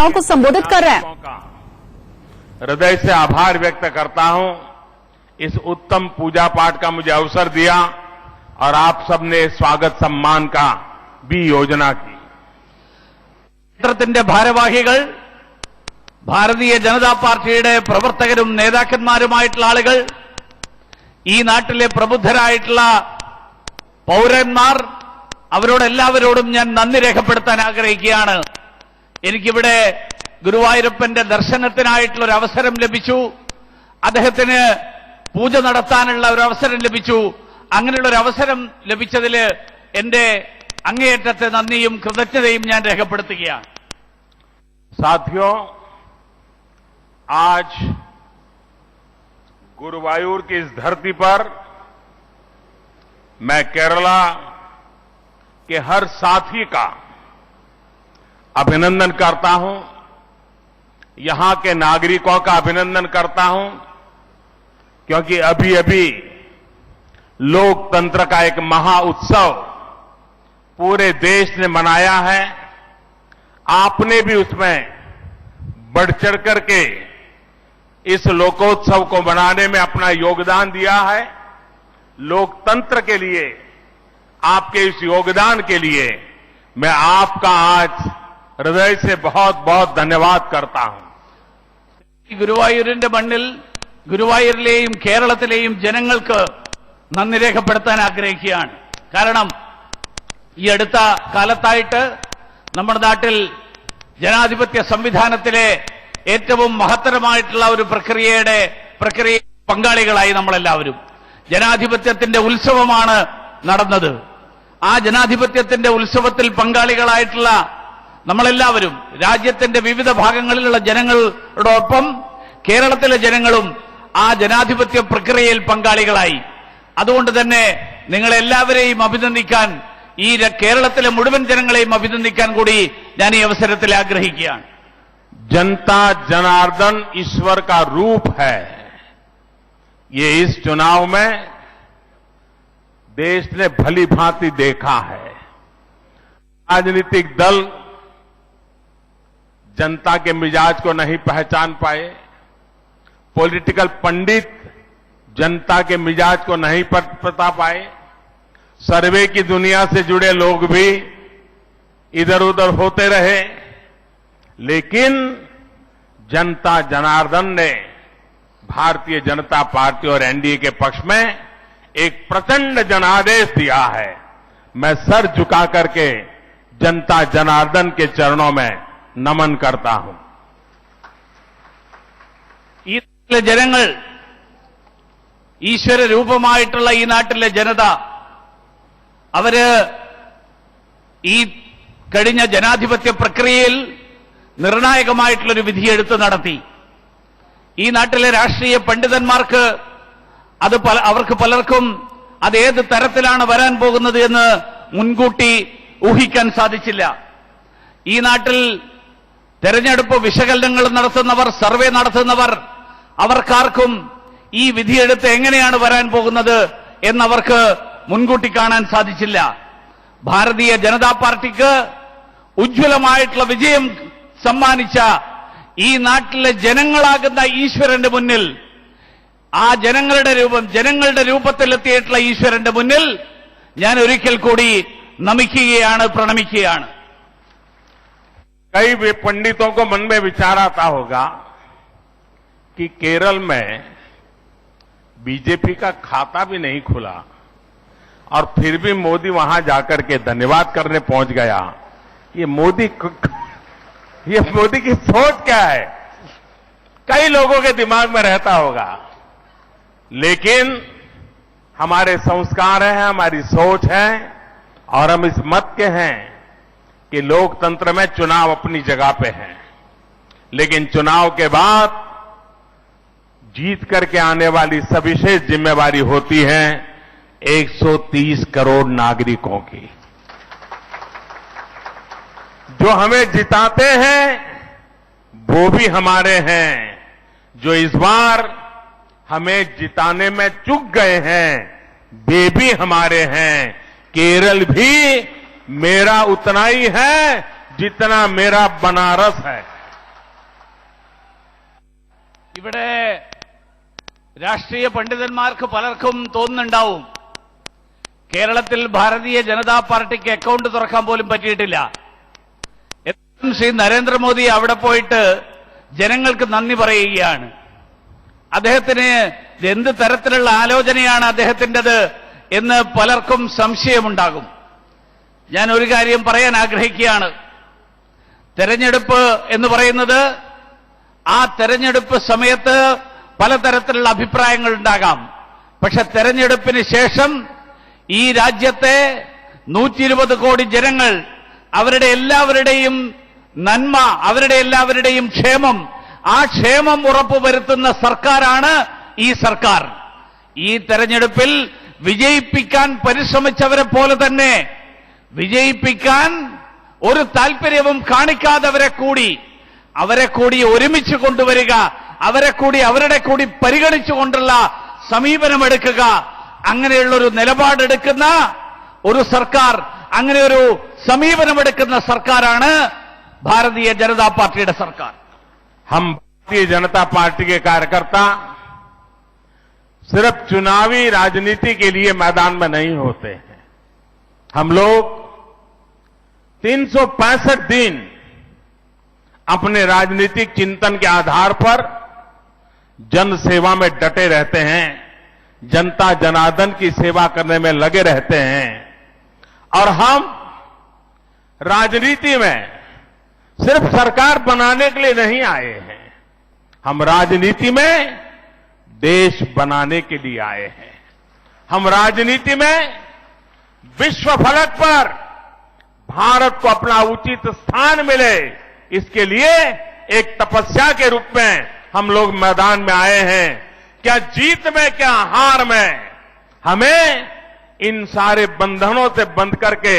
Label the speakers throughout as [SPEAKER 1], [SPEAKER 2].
[SPEAKER 1] को संबोधित कर रहे हैं।
[SPEAKER 2] हृदय से आभार व्यक्त करता हूं इस उत्तम पूजा पाठ का मुझे अवसर दिया और आप सबने स्वागत सम्मान का भी योजना की।
[SPEAKER 3] ക്ഷേത്രത്തിന്റെ ഭാരവാഹികൾ, ഭാരതീയ ജനതാ പാർട്ടിയുടെ പ്രവർത്തകരും നേതാക്കന്മാരുമായിട്ടുള്ള ആളുകൾ, ഈ നാട്ടിലെ പ്രബുദ്ധരായിട്ടുള്ള പൗരന്മാർ, അവരോടെല്ലാവരോടും ഞാൻ നന്ദി രേഖപ്പെടുത്താൻ ആഗ്രഹിക്കുകയാണ്. എനിക്കിവിടെ ഗുരുവായൂരപ്പന്റെ ദർശനത്തിനായിട്ടുള്ള ഒരു അവസരം ലഭിച്ചു. അദ്ദേഹത്തിന് പൂജ നടത്താനുള്ള ഒരു അവസരം ലഭിച്ചു. അങ്ങനെയുള്ള ഒരു അവസരം ലഭിച്ചതിൽ എന്റെ അങ്ങേയറ്റത്തെ നന്ദിയും കൃതജ്ഞതയും ഞാൻ രേഖപ്പെടുത്തുകയാണ്.
[SPEAKER 2] साथियों, आज गुरुवायूर की इस धरती पर मैं केरला के हर साथी का अभिनंदन करता हूं, यहां के नागरिकों का अभिनंदन करता हूं, क्योंकि अभी अभी लोकतंत्र का एक महा उत्सव पूरे देश ने मनाया है। आपने भी उसमें बढ़ चढ़ करके इस लोकोत्सव को मनाने में अपना योगदान दिया है। लोकतंत्र के लिए आपके इस योगदान के लिए मैं आपका आज हृदय से बहुत बहुत धन्यवाद करता हूं.
[SPEAKER 3] ഗുരുവായൂരിന്റെ മണ്ണിൽ ഗുരുവായൂരിലെയും കേരളത്തിലെയും ജനങ്ങൾക്ക് നന്ദി രേഖപ്പെടുത്താൻ ആഗ്രഹിക്കുകയാണ്. കാരണം ഈ അടുത്ത കാലത്തായിട്ട് നമ്മുടെ നാട്ടിൽ ജനാധിപത്യ സംവിധാനത്തിലെ ഏറ്റവും മഹത്തരമായിട്ടുള്ള ഒരു പ്രക്രിയ പങ്കാളികളായി നമ്മളെല്ലാവരും. ജനാധിപത്യത്തിന്റെ ഉത്സവമാണ് നടന്നത്. ആ ജനാധിപത്യത്തിന്റെ ഉത്സവത്തിൽ പങ്കാളികളായിട്ടുള്ള നമ്മളെല്ലാവരും രാജ്യത്തിന്റെ വിവിധ ഭാഗങ്ങളിലുള്ള ജനങ്ങളോടൊപ്പം കേരളത്തിലെ ജനങ്ങളും ആ ജനാധിപത്യ പ്രക്രിയയിൽ പങ്കാളികളായി. അതുകൊണ്ട് തന്നെ നിങ്ങളെല്ലാവരെയും അഭിനന്ദിക്കാൻ, ഈ കേരളത്തിലെ മുഴുവൻ ജനങ്ങളെയും അഭിനന്ദിക്കാൻ കൂടി ഞാൻ ഈ അവസരത്തിൽ ആഗ്രഹിക്കുകയാണ്.
[SPEAKER 2] जनता जनार्दन ईश्वर का रूप है. ये इस चुनाव में देश ने भली भांति देखा है. राजनीतिक दल जनता के मिजाज को नहीं पहचान पाए, पॉलिटिकल पंडित जनता के मिजाज को नहीं बता पाए, सर्वे की दुनिया से जुड़े लोग भी इधर उधर होते रहे, लेकिन जनता जनार्दन ने भारतीय जनता पार्टी और एनडीए के पक्ष में एक प्रचंड जनादेश दिया है. मैं सर झुका करके जनता जनार्दन के चरणों में नमन करता हूं.
[SPEAKER 3] ഈ നാട്ടിലെ ജനങ്ങൾ, ഈശ്വര രൂപമായിട്ടുള്ള ഈ നാട്ടിലെ ജനത, അവര് ഈ കഴിഞ്ഞ ജനാധിപത്യ പ്രക്രിയയിൽ നിർണായകമായിട്ടുള്ളൊരു വിധിയെടുത്ത് നടത്തി. ഈ നാട്ടിലെ രാഷ്ട്രീയ പണ്ഡിതന്മാർക്ക് അവർക്ക് പലർക്കും അത് ഏത് തരത്തിലാണ് വരാൻ പോകുന്നത് എന്ന് മുൻകൂട്ടി ഊഹിക്കാൻ സാധിച്ചില്ല. ഈ നാട്ടിൽ തെരഞ്ഞെടുപ്പ് വിശകലനങ്ങൾ നടത്തുന്നവർ, സർവേ നടത്തുന്നവർ, അവർക്കാർക്കും ഈ വിധിയെടുത്ത് എങ്ങനെയാണ് വരാൻ പോകുന്നത് എന്നവർക്ക് മുൻകൂട്ടി കാണാൻ സാധിച്ചില്ല. ഭാരതീയ ജനതാ പാർട്ടിക്ക് ഉജ്ജ്വലമായിട്ടുള്ള വിജയം സമ്മാനിച്ച ഈ നാട്ടിലെ ജനങ്ങളാകുന്ന ഈശ്വരന്റെ മുന്നിൽ, ആ ജനങ്ങളുടെ രൂപത്തിലെത്തിയിട്ടുള്ള ഈശ്വരന്റെ മുന്നിൽ ഞാൻ ഒരിക്കൽ കൂടി നമിക്കുകയാണ്, പ്രണമിക്കുകയാണ്.
[SPEAKER 2] कई पंडितों को मन में विचार आता होगा कि केरल में बीजेपी का खाता भी नहीं खुला और फिर भी मोदी वहां जाकर के धन्यवाद करने पहुंच गया. ये मोदी की सोच क्या है, कई लोगों के दिमाग में रहता होगा. लेकिन हमारे संस्कार हैं, हमारी सोच है और हम इस मत के हैं कि लोकतंत्र में चुनाव अपनी जगह पे है, लेकिन चुनाव के बाद जीत करके आने वाली सविशेष जिम्मेवारी होती है 130 करोड़ नागरिकों की. जो हमें जिताते हैं वो भी हमारे हैं, जो इस बार हमें जिताने में चूक गए हैं वे भी हमारे हैं. केरल भी मेरा उतना ही है जितना मेरा बनारस है.
[SPEAKER 3] ഇവിടെ രാഷ്ട്രീയ പണ്ഡിതന്മാർക്ക് പലർക്കും തോന്നുന്നുണ്ടാവും കേരളത്തിൽ ഭാരതീയ ജനതാ പാർട്ടിക്ക് അക്കൗണ്ട് തുറക്കാൻ പോലും പറ്റിയിട്ടില്ല. ശ്രീ നരേന്ദ്രമോദി അവിടെ പോയിട്ട് ജനങ്ങൾക്ക് നന്ദി പറയുകയാണ്. അദ്ദേഹത്തിന് എന്ത് തരത്തിലുള്ള ആലോചനയാണ് അദ്ദേഹത്തിൻ്റെത് എന്ന് പലർക്കും സംശയമുണ്ടാകും. ഞാൻ ഒരു കാര്യം പറയാൻ ആഗ്രഹിക്കുകയാണ്. തെരഞ്ഞെടുപ്പ് എന്ന് പറയുന്നത് ആ തെരഞ്ഞെടുപ്പ് സമയത്ത് പലതരത്തിലുള്ള അഭിപ്രായങ്ങൾ ഉണ്ടാകാം. പക്ഷെ തെരഞ്ഞെടുപ്പിന് ശേഷം ഈ രാജ്യത്തെ 120 കോടി ജനങ്ങൾ അവരുടെ എല്ലാവരുടെയും നന്മ, അവരുടെ എല്ലാവരുടെയും ക്ഷേമം, ആ ക്ഷേമം ഉറപ്പുവരുത്തുന്ന സർക്കാരാണ് ഈ സർക്കാർ. ഈ തെരഞ്ഞെടുപ്പിൽ വിജയിപ്പിക്കാൻ പരിശ്രമിച്ചവരെ പോലെ തന്നെ വിജയിപ്പിക്കാൻ ഒരു താല്പര്യവും കാണിക്കാത്തവരെ കൂടി ഒരുമിച്ച് കൊണ്ടുവരിക, അവരുടെ കൂടി പരിഗണിച്ചുകൊണ്ടുള്ള സമീപനമെടുക്കുക, അങ്ങനെയുള്ളൊരു നിലപാടെടുക്കുന്ന ഒരു സർക്കാർ, അങ്ങനെ ഒരു സമീപനമെടുക്കുന്ന സർക്കാരാണ് ഭാരതീയ ജനതാ പാർട്ടിയുടെ സർക്കാർ.
[SPEAKER 2] हम भारतीय जनता पार्टी के कार्यकर्ता सिर्फ चुनावी राजनीति के लिए मैदान में नहीं होते हैं. हम लोग 365 दिन अपने राजनीतिक चिंतन के आधार पर जन सेवा में डटे रहते हैं, जनता जनार्दन की सेवा करने में लगे रहते हैं. और हम राजनीति में सिर्फ सरकार बनाने के लिए नहीं आए हैं, हम राजनीति में देश बनाने के लिए आए हैं. हम राजनीति में विश्व फलक पर भारत को अपना उचित स्थान मिले, इसके लिए एक तपस्या के रूप में हम लोग मैदान में आए हैं. क्या जीत में क्या हार में, हमें इन सारे बंधनों से बंध करके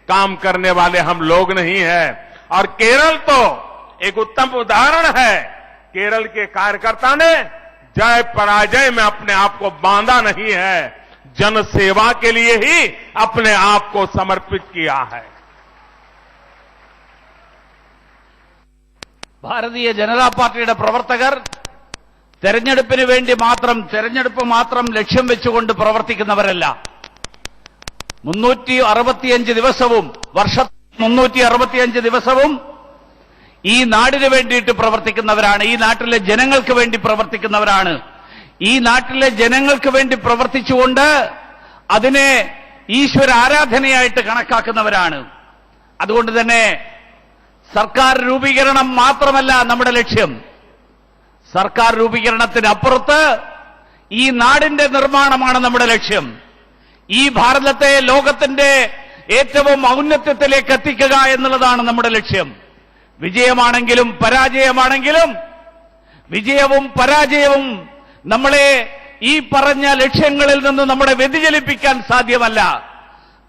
[SPEAKER 2] काम करने वाले हम लोग नहीं हैं. और केरल तो एक उत्तम उदाहरण है. केरल के कार्यकर्ता ने जय पराजय में अपने आप को बांधा नहीं है, जन सेवा के लिए ही अपने आप को समर्पित किया है.
[SPEAKER 3] ഭാരതീയ ജനതാ പാർട്ടിയുടെ പ്രവർത്തകർ തെരഞ്ഞെടുപ്പ് മാത്രം ലക്ഷ്യം വെച്ചുകൊണ്ട് പ്രവർത്തിക്കുന്നവരല്ല. 365 ദിവസവും, വർഷത്തിൽ 365 ദിവസവും ഈ നാടിന് വേണ്ടിയിട്ട് പ്രവർത്തിക്കുന്നവരാണ്. ഈ നാട്ടിലെ ജനങ്ങൾക്ക് വേണ്ടി പ്രവർത്തിക്കുന്നവരാണ്. ഈ നാട്ടിലെ ജനങ്ങൾക്ക് വേണ്ടി പ്രവർത്തിച്ചുകൊണ്ട് അതിനെ ഈശ്വര ആരാധനയായിട്ട് കണക്കാക്കുന്നവരാണ്. അതുകൊണ്ട് തന്നെ സർക്കാർ രൂപീകരണം മാത്രമല്ല നമ്മുടെ ലക്ഷ്യം. സർക്കാർ രൂപീകരണത്തിനപ്പുറത്ത് ഈ നാടിന്റെ നിർമ്മാണമാണ് നമ്മുടെ ലക്ഷ്യം. ഈ ഭാരതത്തെ ലോകത്തിന്റെ ഏറ്റവും ഔന്നത്യത്തിലേക്ക് എത്തിക്കുക എന്നുള്ളതാണ് നമ്മുടെ ലക്ഷ്യം. വിജയമാണെങ്കിലും പരാജയമാണെങ്കിലും, വിജയവും പരാജയവും നമ്മളെ ഈ പറഞ്ഞ ലക്ഷ്യങ്ങളിൽ നിന്ന് നമ്മളെ വ്യതിചലിപ്പിക്കാൻ സാധ്യമല്ല.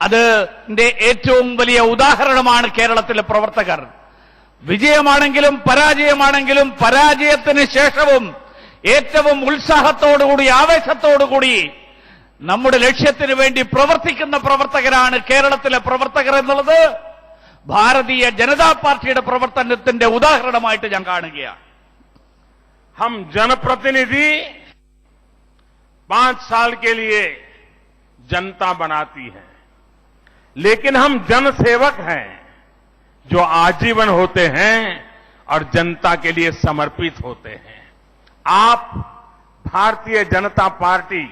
[SPEAKER 3] അതിന്റെ ഏറ്റവും വലിയ ഉദാഹരണമാണ് കേരളത്തിലെ പ്രവർത്തകർ. വിജയമാണെങ്കിലും പരാജയമാണെങ്കിലും പരാജയത്തിന് ശേഷവും ഏറ്റവും ഉത്സാഹത്തോടുകൂടി, ആവേശത്തോടുകൂടി നമ്മുടെ ലക്ഷ്യത്തിന് വേണ്ടി പ്രവർത്തിക്കുന്ന പ്രവർത്തകരാണ് കേരളത്തിലെ പ്രവർത്തകർ എന്നുള്ളത് ഭാരതീയ ജനതാ പാർട്ടിയുടെ പ്രവർത്തനത്തിന്റെ ഉദാഹരണമായിട്ട് ഞാൻ കാണുകയാണ്.
[SPEAKER 2] हम जनप्रतिनिधि 5 साल के लिए जनता बनाती है, लेकिन हम जनसेवक हैं जो आजीवन होते हैं और जनता के लिए समर्पित होते हैं. आप भारतीय जनता पार्टी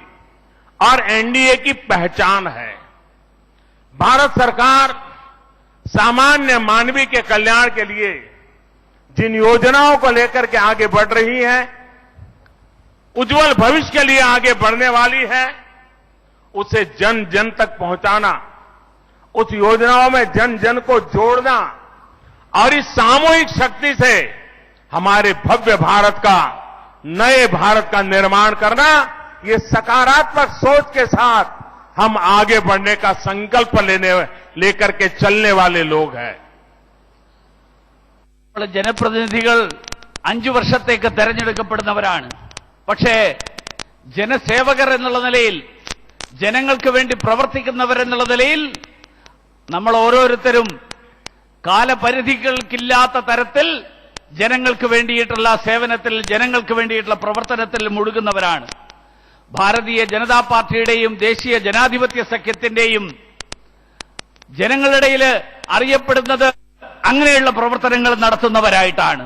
[SPEAKER 2] और एनडीए की पहचान है. भारत सरकार सामान्य मानवीय के कल्याण के लिए जिन योजनाओं को लेकर के आगे बढ़ रही है, उज्जवल भविष्य के लिए आगे बढ़ने वाली है, उसे जन जन तक पहुंचाना, उस योजनाओं में जन जन को जोड़ना और इस सामूहिक शक्ति से हमारे भव्य भारत का, नए भारत का निर्माण करना, ये सकारात्मक सोच के साथ हम आगे बढ़ने का संकल्प लेकर के चलने वाले लोग हैं.
[SPEAKER 3] ജനപ്രതിനിധികൾ 5 വർഷത്തേക്ക് തെരഞ്ഞെടുക്കപ്പെടുന്നവരാണ്. പക്ഷേ ജനസേവകർ എന്നുള്ള നിലയിൽ, ജനങ്ങൾക്ക് വേണ്ടി പ്രവർത്തിക്കുന്നവരെന്നുള്ള നിലയിൽ നമ്മൾ ഓരോരുത്തരും കാലപരിധികൾക്കില്ലാത്ത തരത്തിൽ ജനങ്ങൾക്ക് വേണ്ടിയിട്ടുള്ള സേവനത്തിൽ, ജനങ്ങൾക്ക് വേണ്ടിയിട്ടുള്ള പ്രവർത്തനത്തിൽ മുഴുകുന്നവരാണ്. ഭാരതീയ ജനതാ പാർട്ടിയുടെയും ദേശീയ ജനാധിപത്യ സഖ്യത്തിന്റെയും ജനങ്ങളുടെ ഇടയിൽ അറിയപ്പെടുന്നത് അങ്ങനെയുള്ള പ്രവർത്തനങ്ങൾ നടത്തുന്നവരായിട്ടാണ്.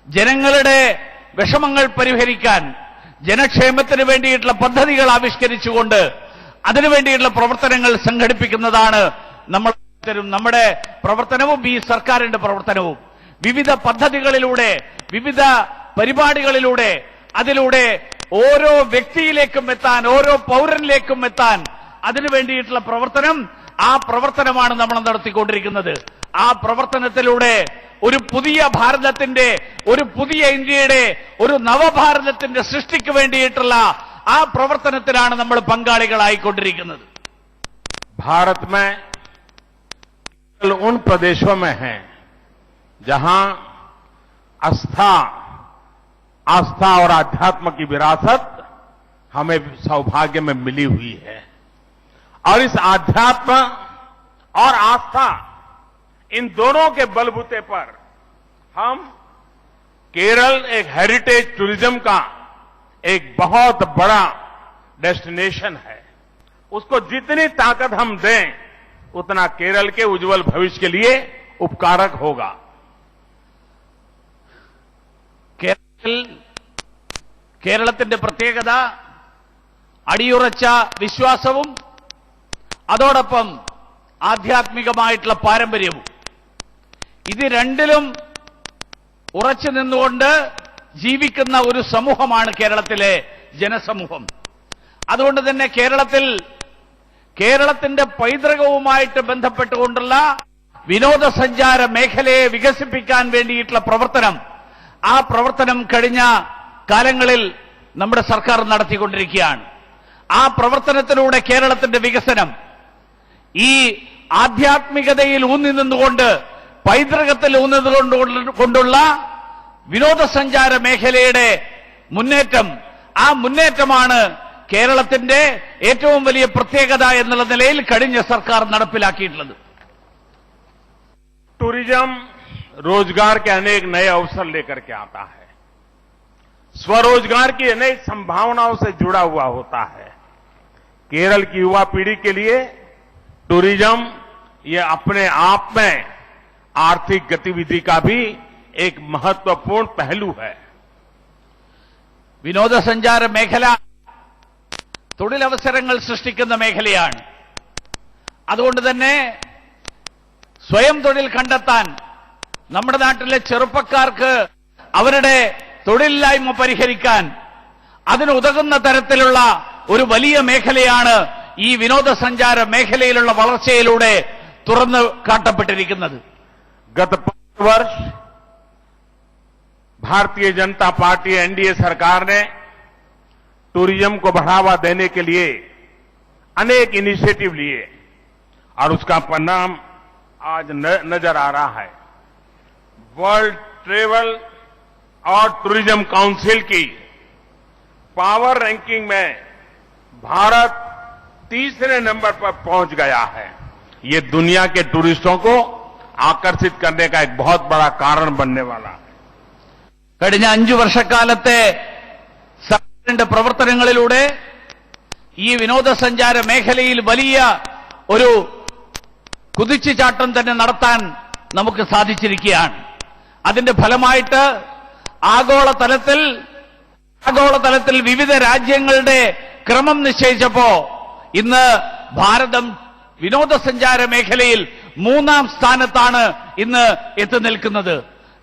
[SPEAKER 3] ജനങ്ങളുടെ വിഷമങ്ങൾ പരിഹരിക്കാൻ, ജനക്ഷേമത്തിന് വേണ്ടിയിട്ടുള്ള പദ്ധതികൾ ആവിഷ്കരിച്ചുകൊണ്ട് അതിനുവേണ്ടിയിട്ടുള്ള പ്രവർത്തനങ്ങൾ സംഘടിപ്പിക്കുന്നതാണ് നമ്മുടെ പ്രവർത്തനവും ഈ സർക്കാരിന്റെ പ്രവർത്തനവും. വിവിധ പദ്ധതികളിലൂടെ, വിവിധ പരിപാടികളിലൂടെ, അതിലൂടെ ഓരോ വ്യക്തിയിലേക്കും എത്താൻ, ഓരോ പൗരനിലേക്കും എത്താൻ അതിനു വേണ്ടിയിട്ടുള്ള പ്രവർത്തനം, ആ പ്രവർത്തനമാണ് നമ്മൾ നടത്തിക്കൊണ്ടിരിക്കുന്നത്. ആ പ്രവർത്തനത്തിലൂടെ ഒരു പുതിയ ഭാരതത്തിന്റെ, ഒരു പുതിയ ഇന്ത്യയുടെ, ഒരു നവഭാരതത്തിന്റെ സൃഷ്ടിക്ക് വേണ്ടിയിട്ടുള്ള ആ പ്രവർത്തനത്തിലാണ് നമ്മൾ പങ്കാളികളായിക്കൊണ്ടിരിക്കുന്നത്.
[SPEAKER 2] भारत में केवल उन प्रदेशों में है जहां आस्था और आध्यात्म की विरासत हमें सौभाग्य में मिली हुई है, और इस आध्यात्म और आस्था, इन दोनों के बलबूते पर हम केरल एक हेरिटेज टूरिज्म का एक बहुत बड़ा डेस्टिनेशन है. उसको जितनी ताकत हम दें उतना केरल के उज्जवल भविष्य के लिए उपकारक होगा.
[SPEAKER 3] കേരളത്തിന്റെ പ്രത്യേകത അടിയുറച്ച വിശ്വാസവും അതോടൊപ്പം ആധ്യാത്മികമായിട്ടുള്ള പാരമ്പര്യവും. ഇത് രണ്ടിലും ഉറച്ചു നിന്നുകൊണ്ട് ജീവിക്കുന്ന ഒരു സമൂഹമാണ് കേരളത്തിലെ ജനസമൂഹം. അതുകൊണ്ട് തന്നെ കേരളത്തിന്റെ പൈതൃകവുമായിട്ട് ബന്ധപ്പെട്ടുകൊണ്ടുള്ള വിനോദസഞ്ചാര മേഖലയെ വികസിപ്പിക്കാൻ വേണ്ടിയിട്ടുള്ള പ്രവർത്തനം, ആ പ്രവർത്തനം കഴിഞ്ഞ കാലങ്ങളിൽ നമ്മുടെ സർക്കാർ നടത്തിക്കൊണ്ടിരിക്കുകയാണ്. ആ പ്രവർത്തനത്തിലൂടെ കേരളത്തിന്റെ വികസനം ഈ ആധ്യാത്മികതയിൽ ഊന്നി നിന്നുകൊണ്ട്, പൈതൃകത്തിൽ ഊന്നി കൊണ്ടുള്ള വിനോദസഞ്ചാര മേഖലയുടെ മുന്നേറ്റം, ആ മുന്നേറ്റമാണ് കേരളത്തിന്റെ ഏറ്റവും വലിയ പ്രത്യേകത എന്നുള്ള നിലയിൽ കഴിഞ്ഞ സർക്കാർ നടപ്പിലാക്കിയിട്ടുള്ളത്.
[SPEAKER 2] टूरिज्म रोजगार के अनेक नए अवसर लेकर के आता है, स्वरोजगार की अनेक संभावनाओं से जुड़ा हुआ होता है. केरल की युवा पीढ़ी के लिए टूरिज्म ये अपने आप में आर्थिक गतिविधि का भी एक महत्वपूर्ण पहलू है.
[SPEAKER 3] വിനോദസഞ്ചാര മേഖല തൊഴിലവസരങ്ങൾ സൃഷ്ടിക്കുന്ന മേഖലയാണ്. അതുകൊണ്ട് തന്നെ സ്വയം തൊഴിൽ കണ്ടെത്താൻ നമ്മുടെ നാട്ടിലെ ചെറുപ്പക്കാർക്ക് അവരുടെ തൊഴിലില്ലായ്മ പരിഹരിക്കാൻ അതിനുതകുന്ന തരത്തിലുള്ള ഒരു വലിയ മേഖലയാണ് ഈ വിനോദസഞ്ചാര മേഖലയിലുള്ള വളർച്ചയിലൂടെ തുറന്നു കാട്ടപ്പെട്ടിരിക്കുന്നത്.
[SPEAKER 2] गत 5 वर्ष भारतीय जनता पार्टी एनडीए सरकार ने टूरिज्म को बढ़ावा देने के लिए अनेक इनिशिएटिव लिए और उसका परिणाम आज नजर आ रहा है. वर्ल्ड ट्रेवल और टूरिज्म काउंसिल की पावर रैंकिंग में भारत 3रे नंबर पर पहुंच गया है. ये दुनिया के टूरिस्टों को आकर्षित करने का एक बहुत बड़ा कारण बनने वाला है.
[SPEAKER 3] കഴിഞ്ഞ 5 വർഷക്കാലത്തെ സർക്കാരിന്റെ പ്രവർത്തനങ്ങളിലൂടെ ഈ വിനോദസഞ്ചാര മേഖലയിൽ വലിയ ഒരു കുതിച്ചുചാട്ടം തന്നെ നടത്താൻ നമുക്ക് സാധിച്ചിരിക്കുകയാണ്. അതിന്റെ ഫലമായിട്ട് ആഗോളതലത്തിൽ വിവിധ രാജ്യങ്ങളുടെ ക്രമം നിശ്ചയിച്ചപ്പോ ഇന്ന് ഭാരതം വിനോദസഞ്ചാര മേഖലയിൽ 3ാം സ്ഥാനത്താണ് ഇന്ന് എത്തി നിൽക്കുന്നത്.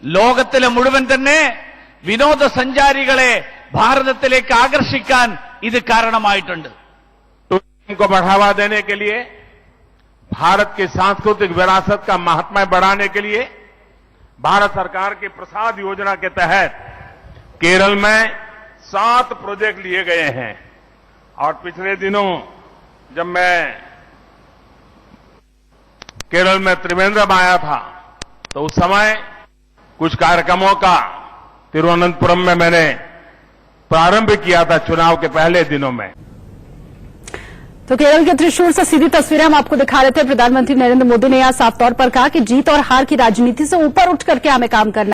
[SPEAKER 3] ലോകത്തിലെ മുഴുവൻ തന്നെ വിനോദസഞ്ചാരികളെ ഭാരതത്തിലേക്ക് ആകർഷിക്കാൻ ഇത് കാരണമായിട്ടുണ്ട്.
[SPEAKER 2] टूरिज्म को बढ़ावा देने के लिए, भारत की सांस्कृतिक विरासत का महात्म्य बढ़ाने के लिए भारत सरकार की प्रसाद योजना के तहत केरल में 7 प्रोजेक्ट लिए गए हैं. और पिछले दिनों जब मैं केरल में त्रिवेंद्रम आया था तो उस समय कुछ कार्यक्रमों का तिरुवनंतपुरम में मैंने प्रारंभ किया था चुनाव के पहले दिनों में.
[SPEAKER 1] तो केरल के त्रिशूर से सीधी तस्वीरें हम आपको दिखा रहे थे. प्रधानमंत्री नरेंद्र मोदी ने यहां साफ तौर पर कहा कि जीत और हार की राजनीति से ऊपर उठ करके हमें काम करना